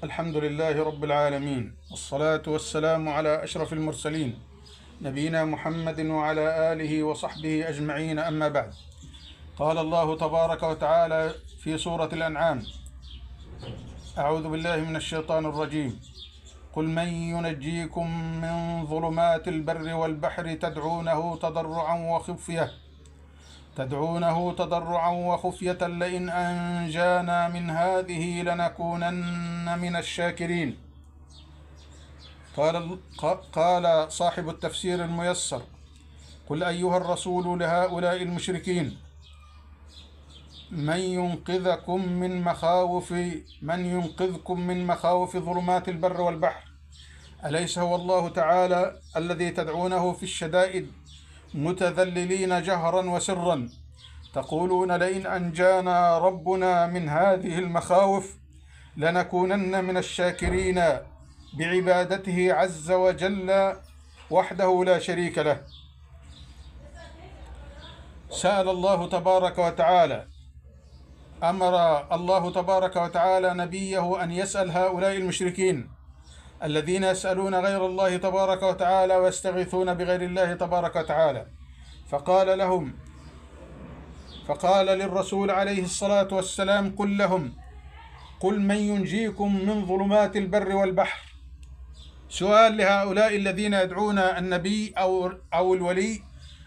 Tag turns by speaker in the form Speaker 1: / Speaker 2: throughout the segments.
Speaker 1: الحمد لله رب العالمين، والصلاة والسلام على أشرف المرسلين نبينا محمد وعلى آله وصحبه أجمعين، أما بعد. قال الله تبارك وتعالى في سورة الأنعام: أعوذ بالله من الشيطان الرجيم. قل من ينجيكم من ظلمات البر والبحر تدعونه تضرعا وخفية لئن أنجانا من هذه لنكونن من الشاكرين. قال صاحب التفسير الميسر: قل أيها الرسول لهؤلاء المشركين: من ينقذكم من مخاوف ظلمات البر والبحر؟ أليس هو الله تعالى الذي تدعونه في الشدائد متذللين جهرا وسرا، تقولون لئن أنجانا ربنا من هذه المخاوف لنكونن من الشاكرين بعبادته عز وجل وحده لا شريك له. أمر الله تبارك وتعالى نبيه أن يسأل هؤلاء المشركين الذين يسألون غير الله تبارك وتعالى ويستغيثون بغير الله تبارك وتعالى، فقال للرسول عليه الصلاة والسلام: قل من ينجيكم من ظلمات البر والبحر. سؤال لهؤلاء الذين يدعون النبي أو الولي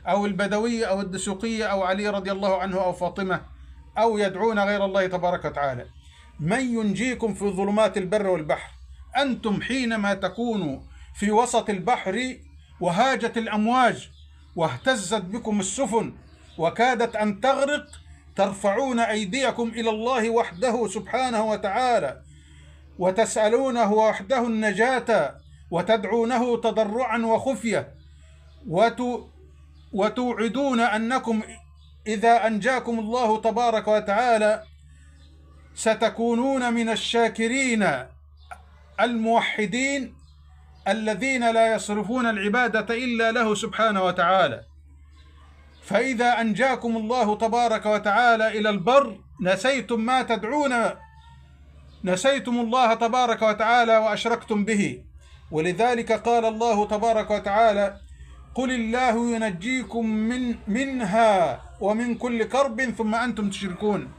Speaker 1: أو البدوي أو الدسوقية أو علي رضي الله عنه أو فاطمة، أو يدعون غير الله تبارك وتعالى: من ينجيكم في ظلمات البر والبحر؟ أنتم حينما تكونوا في وسط البحر وهاجت الأمواج واهتزت بكم السفن وكادت أن تغرق، ترفعون أيديكم إلى الله وحده سبحانه وتعالى وتسألونه وحده النجاة وتدعونه تضرعا وخفية، وتوعدون أنكم إذا أنجاكم الله تبارك وتعالى ستكونون من الشاكرين الموحدين الذين لا يصرفون العبادة إلا له سبحانه وتعالى. فإذا أنجاكم الله تبارك وتعالى إلى البر نسيتم ما تدعون، نسيتم الله تبارك وتعالى وأشركتم به. ولذلك قال الله تبارك وتعالى: قل الله ينجيكم منها ومن كل كرب ثم أنتم تشركون.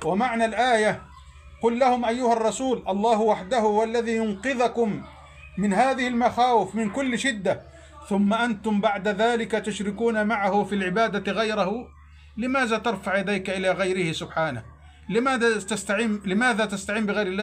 Speaker 1: ومعنى الآية: قل لهم أيها الرسول الله وحده هو الذي ينقذكم من هذه المخاوف من كل شدة، ثم أنتم بعد ذلك تشركون معه في العبادة غيره. لماذا ترفع يديك إلى غيره سبحانه؟ لماذا تستعين بغير الله